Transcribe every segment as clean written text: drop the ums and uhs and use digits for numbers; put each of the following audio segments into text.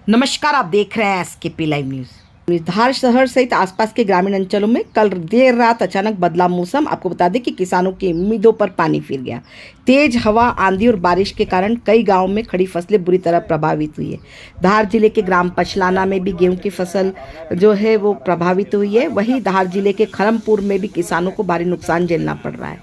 नमस्कार, आप देख रहे हैं एसकेपी लाइव न्यूज़। धार शहर सहित आसपास के ग्रामीण अंचलों में कल देर रात अचानक बदला मौसम। आपको बता दें कि किसानों की उम्मीदों पर पानी फिर गया। तेज हवा, आंधी और बारिश के कारण कई गांवों में खड़ी फसलें बुरी तरह प्रभावित हुई है। धार जिले के ग्राम पचलाना में भी गेहूं की फसल जो है वो प्रभावित हुई है। वहीं धार जिले के खरमपुर में भी किसानों को भारी नुकसान झेलना पड़ रहा है।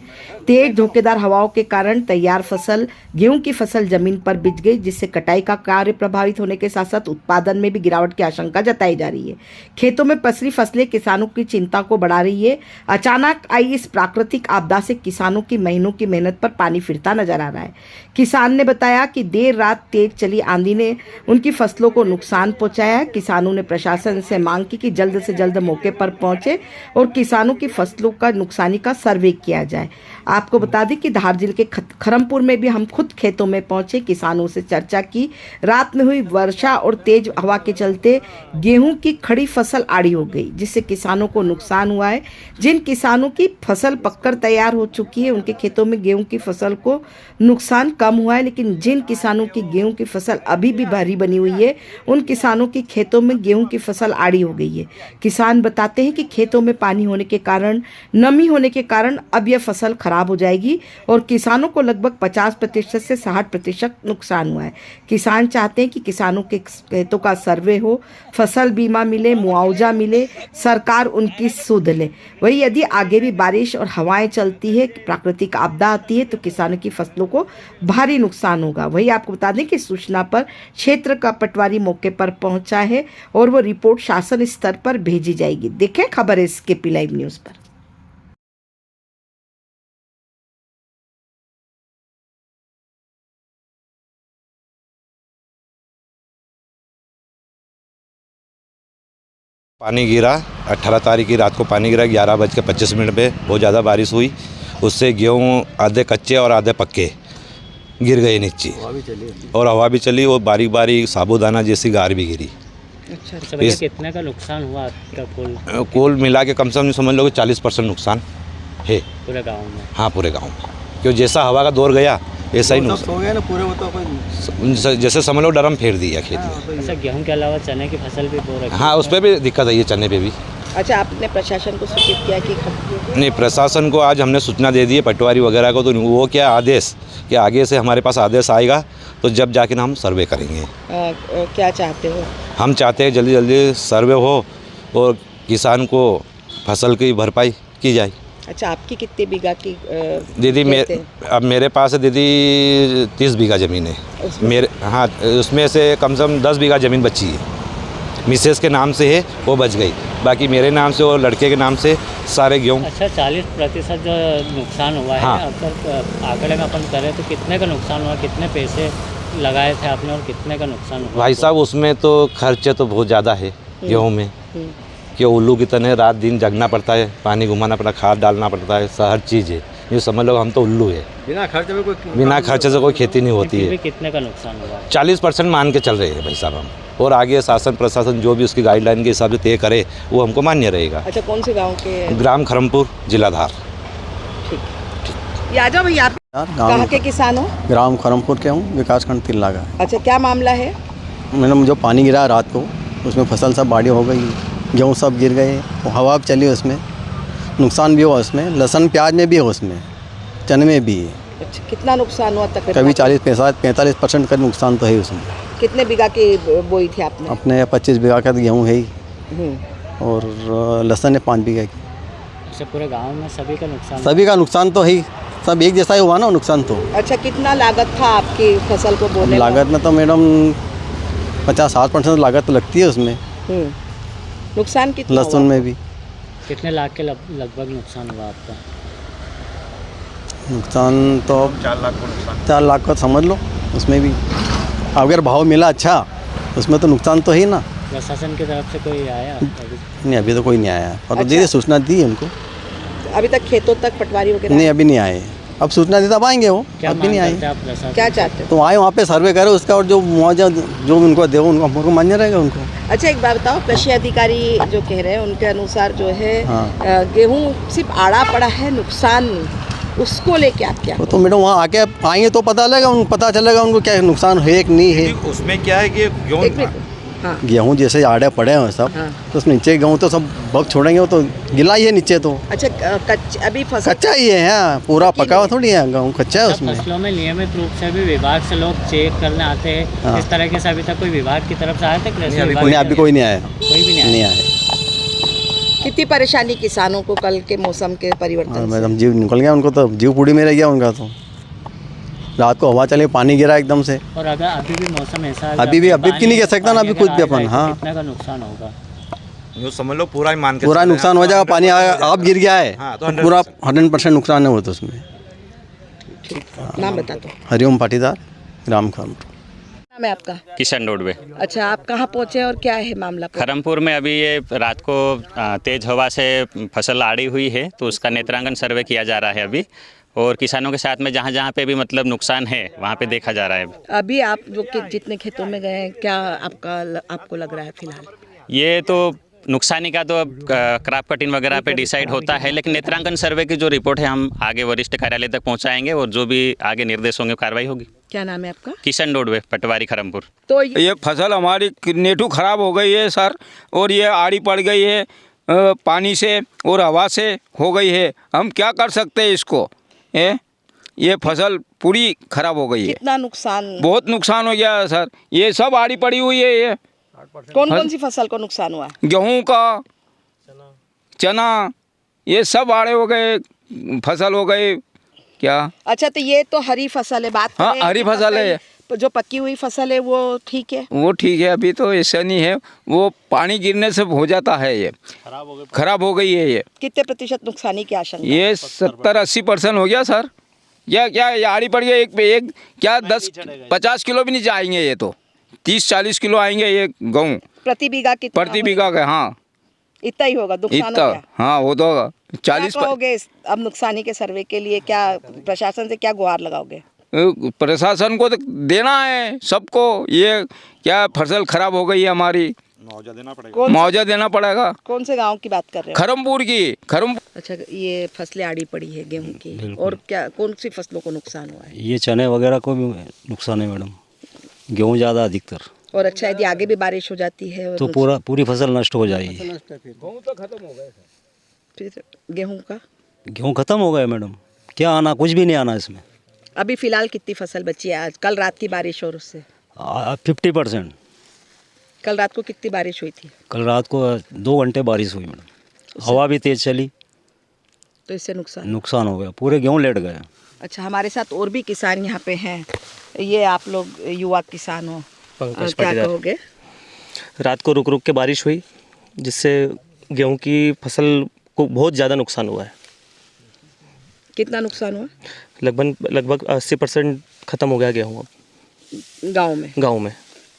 तेज झोंकेदार हवाओं के कारण तैयार फसल गेहूं की फसल जमीन पर बिछ गई, जिससे कटाई का कार्य प्रभावित होने के साथ साथ उत्पादन में भी गिरावट की आशंका जताई जा रही है। खेतों में पसरी फसलें किसानों की चिंता को बढ़ा रही है। अचानक आई इस प्राकृतिक आपदा से किसानों की महीनों की मेहनत पर पानी फिरता नजर आ रहा है। किसान ने बताया कि देर रात तेज चली आंधी ने उनकी फसलों को नुकसान पहुंचाया है। किसानों ने प्रशासन से मांग की कि जल्द से जल्द मौके पर पहुंचे और किसानों की फसलों का नुकसानी का सर्वे किया जाए। आपको बता दें कि धार जिले के खरमपुर में भी हम खुद खेतों में पहुंचे, किसानों से चर्चा की। रात में हुई वर्षा और तेज हवा के चलते गेहूं की खड़ी फसल आड़ी हो गई, जिससे किसानों को नुकसान हुआ है। जिन किसानों की फसल पककर तैयार हो चुकी है उनके खेतों में गेहूं की फसल को नुकसान कम हुआ है, लेकिन जिन किसानों की गेहूं की फसल अभी भी भारी बनी हुई है उन किसानों की खेतों में गेहूं की फसल आड़ी हो गई है। किसान बताते हैं कि खेतों में पानी होने के कारण, नमी होने के कारण अब यह फसल खराब हो जाएगी और किसानों को लगभग 50% से 60% नुकसान हुआ है। किसान चाहते हैं कि किसानों के खेतों का सर्वे हो, फसल बीमा मिले, मुआवजा मिले, सरकार उनकी सुध ले। वही यदि आगे भी बारिश और हवाएं चलती है, प्राकृतिक आपदा आती है, तो किसानों की फसलों को भारी नुकसान होगा। वही आपको बता दें कि सूचना पर क्षेत्र का पटवारी मौके पर पहुंचा है और वो रिपोर्ट शासन स्तर पर भेजी जाएगी। देखें खबर है एसकेपी लाइव न्यूज़ पर। पानी गिरा 18 तारीख की रात को पानी गिरा 11:25 पे। बहुत ज़्यादा बारिश हुई, उससे गेहूँ आधे कच्चे और आधे पक्के गिर गए नीचे और हवा भी चली और बारीक बारीक साबूदाना जैसी गार भी गिरी। अच्छा भैया, कितने का नुकसान हुआ आपका? कुल मिला के कम से कम समझ लो कि 40% नुकसान है पूरे गांव में। हाँ, पूरे गांव में, क्योंकि जैसा हवा का दौर गया ऐसा ही नुकसान हो गया ना पूरे। वो तो जैसे समझ लो ड्रम फेर दिया खेत में। अच्छा, गेहूं के अलावा चने की फसल भी बो रखी? हाँ, उस पर भी दिक्कत आई है, चने पे भी। अच्छा, आपने प्रशासन को सूचित किया कि नहीं, प्रशासन को आज हमने सूचना दे दी है, पटवारी वगैरह को। तो वो क्या आदेश कि आगे से हमारे पास आदेश आएगा तो जब जाके हम सर्वे करेंगे। क्या चाहते हो? हम चाहते हैं जल्दी जल्दी सर्वे हो और किसान को फसल की भरपाई की जाए। अच्छा, आपकी कितने बीघा की दीदी अब मेरे पास है दीदी 30 बीघा ज़मीन है मेरे। हाँ, उसमें से कम से कम 10 बीघा ज़मीन बची है, मिसेस के नाम से है, वो बच गई। बाकी मेरे नाम से और लड़के के नाम से सारे गेहूँ। अच्छा, 40% जो नुकसान हुआ है। हाँ। अगर आंकड़े में अपन करें तो कितने का नुकसान हुआ, कितने पैसे लगाए थे आपने और कितने का नुकसान हुआ? भाई साहब, उसमें तो खर्चे तो बहुत ज़्यादा है गेहूँ में, कि उल्लू की तरह रात दिन जगना पड़ता है, पानी घुमाना पड़ता है, खाद डालना पड़ता है, हर चीज़ है। ये समझ लो हम तो उल्लू है। बिना खर्चे से कोई खेती नहीं होती है। कितने का नुकसान हुआ? 40% मान के चल रहे हैं भाई साहब हम, और आगे शासन प्रशासन जो भी उसकी गाइडलाइन के हिसाब से तय करे वो हमको मान्य रहेगा। अच्छा, कौन से गाँव के? ग्राम खरमपुर, जिला धार। ठीक, आ जाओ भैया। कहाँ के किसान हो? ग्राम खरमपुर के हूँ, विकास खंड तिल्ला का। अच्छा, क्या मामला है? मैंने जो पानी गिरा रात को, उसमें फसल सब बाढ़ी हो गई, गेहूँ सब गिर गए, हवा भी चली, उसमें नुकसान भी हुआ। उसमें लहसुन प्याज में भी है, उसमें चने में भी है। अच्छा, कितना नुकसान हुआ तकरीबन? कभी 40-45% का नुकसान तो है उसमें। कितने बीघा की बोई थी आपने? अपने 25 बीघा का गेहूँ है ही, और लहसुन है 5 बीघा की। अच्छा, पूरे गाँव में सभी का नुकसान तो है ही, सब एक जैसा ही हुआ ना नुकसान तो। अच्छा, कितना लागत था आपकी फसल को बोने? लागत में तो मैडम 50-60% लागत तो लगती है उसमें। नुकसान कितना? लहसुन में भी कितने लाख के लगभग नुकसान हुआ आपका? नुकसान तो 4 लाख का समझ लो। उसमें भी अगर भाव मिला अच्छा, उसमें तो नुकसान तो है ना। प्रशासन की तरफ से कोई आया? नहीं, अभी तो कोई नहीं आया। और अच्छा। धीरे सूचना दी है उनको। अभी तक खेतों तक पटवारी वगैरह? नहीं, अभी नहीं आए। अब सूचना दी तब आएंगे वो, अभी नहीं आए। क्या चाहते हो? तो आए वहाँ पे सर्वे करो उसका, और जो मुआवजा जो उनको दे उनको मान्य रहेगा उनको। अच्छा, एक बात बताओ, कृषि अधिकारी जो कह रहे हैं उनके अनुसार जो है गेहूँ सिर्फ आड़ा पड़ा है, नुकसान नहीं, उसको लेके आप क्या? तो मैडम वहाँ आके आएंगे तो पता चलेगा उनको क्या नुकसान है कि नहीं है। उसमें क्या है कि हाँ। गेहूँ जैसे आड़े पड़े हैं सब, हाँ। तो उसमें नीचे गेहूँ तो सब बब छोड़ेंगे, वो तो गिला ही है नीचे, तो अच्छा अभी फसल कच्चा ही है, हाँ, पूरा पका हुआ थोड़ी है, गेहूँ कच्चा है सब उसमें। फसलों में नियमित रूप से भी विभाग से लोग चेक करने आते हैं, हाँ। इस तरह के से अभी तक कोई विभाग की तरफ से आया था कृषि अभी विभाग नहीं, अभी कोई नहीं आया, कोई भी नहीं नहीं आया। आया। कितनी परेशानी किसानों को कल के मौसम के हाँ, परिवर्तन से? मैडम जीव निकल गया उनको, तो जीव पूड़ी में रह गया उनका, तो रात को हवा चली, पानी गिरा एकदम से। और अगर अभी भी मौसम ऐसा है, अभी भी की नहीं कह सकता ना, अभी कुछ भी अपन, हाँ। कितने का नुकसान होगा? यूँ समझ लो पूरा ही मान के पूरा चल रहे हैं। नुकसान हो जाएगा, पानी आप गिर गया है, हाँ, तो तो पूरा 100% नुकसान है वो तो उसमें। नाम बता दो। हरिओम पाटीदार, ग्राम खान। नाम है आपका? किशन रोड पे अच्छा, आप कहाँ पहुँचे और क्या है मामला? खरमपुर में अभी ये रात को तेज़ हवा से फसल आड़ी हुई है, तो उसका नेत्रांकन सर्वे किया जा रहा है अभी, और किसानों के साथ में जहाँ जहाँ पे भी मतलब नुकसान है वहाँ पे देखा जा रहा है। अभी आप जो कि जितने खेतों में गए हैं, क्या आपको लग रहा है फिलहाल? ये तो नुकसानी का तो अब क्रॉप कटिंग वगैरह पे डिसाइड होता है, लेकिन नेत्रांकन सर्वे की जो रिपोर्ट है हम आगे वरिष्ठ कार्यालय तक पहुँचाएंगे, और जो भी आगे निर्देश होंगे कार्रवाई होगी। क्या नाम है आपका? किशन रोड पे पटवारी खरमपुर। तो ये फसल हमारी नेटू खराब हो गई है सर, और ये आड़ी पड़ गई है पानी से और हवा से हो गई है। हम क्या कर सकते हैं इसको? ये फसल पूरी खराब हो गई है। कितना नुकसान? बहुत नुकसान हो गया है सर, ये सब आड़ी पड़ी हुई है। ये कौन कौन सी फसल को नुकसान हुआ? गेहूं का, चना, ये सब आड़े हो गए, फसल हो गए क्या। अच्छा, तो ये तो हरी फसल है, बात हाँ, करें हरी फसल है। जो पकी हुई फसल है वो ठीक है? वो ठीक है, अभी तो ऐसा नहीं है, वो पानी गिरने से हो जाता है, ये खराब हो गई है। ये कितने प्रतिशत नुकसानी की आशंका? ये 70-80% हो गया सर। क्या ये आड़ी पड़ गया, एक पे एक क्या 10-50 किलो भी नहीं जाएंगे, ये तो 30-40 किलो आएंगे ये गेहूँ प्रति बीघा कितना? प्रति बीघा का। हाँ, इतना ही होगा नुकसान? इतना, हो गया। हाँ वो तो 40। क्या कहोगे अब नुकसानी के सर्वे के लिए? क्या प्रशासन से क्या गुहार लगाओगे? प्रशासन को तो देना है सबको, ये क्या फसल खराब हो गई है हमारी, मुआवजा देना पड़ेगा। कौन से गांव की बात कर रहे हो? खरमपुर की, खरमपुर। अच्छा, ये फसलें आड़ी पड़ी है गेहूं की, और क्या कौन सी फसलों को नुकसान हुआ है? ये चने वगैरह को भी नुकसान है मैडम, गेहूँ ज़्यादा अधिकतर, और अच्छा, यदि आगे भी बारिश हो जाती है और तो पूरी फसल नष्ट हो जाएगी। फिर गेहूं का? गेहूँ ख़त्म हो गया मैडम, क्या आना, कुछ भी नहीं आना इसमें। अभी फिलहाल कितनी फसल बची है? आज कल रात की बारिश और उससे 50%। कल रात को कितनी बारिश हुई थी? कल रात को 2 घंटे बारिश हुई मैडम, हवा भी तेज़ चली, तो इससे नुकसान हो गया, पूरे गेहूँ लेट गए। अच्छा, हमारे साथ और भी किसान यहाँ पे हैं। ये आप लोग युवा किसान हो, क्या कहोगे? रात को रुक रुक के बारिश हुई, जिससे गेहूं की फसल को बहुत ज़्यादा नुकसान हुआ है। कितना नुकसान हुआ? लगभग 80% ख़त्म हो गया गेहूं अब गांव में।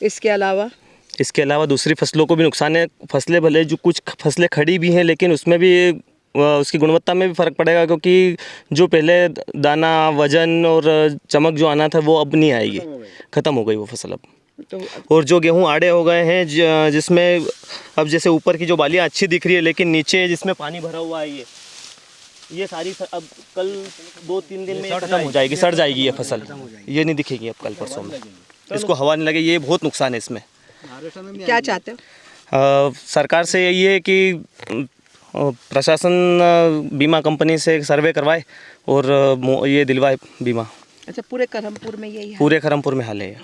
इसके अलावा दूसरी फसलों को भी नुकसान है। फसलें भले जो कुछ फसलें खड़ी भी हैं, लेकिन उसमें भी उसकी गुणवत्ता में भी फ़र्क पड़ेगा, क्योंकि जो पहले दाना, वजन और चमक जो आना था वो अब नहीं आएगी, ख़त्म हो गई वो फसल अब। तो और जो गेहूं आड़े हो गए हैं, जिसमें अब जैसे ऊपर की जो बालियां अच्छी दिख रही है, लेकिन नीचे जिसमें पानी भरा हुआ है, ये सारी अब कल 2-3 दिन में खत्म हो जाएगी, सड़ जाएगी ये फसल, ये नहीं दिखेगी अब कल परसों में, इसको हवा नहीं लगे, ये बहुत नुकसान है इसमें। क्या चाहते हो? सरकार से यही है कि प्रशासन बीमा कंपनी से सर्वे करवाए और ये दिलवाए बीमा। अच्छा, पूरे खरमपुर में यही है? पूरे खरमपुर में हाल है।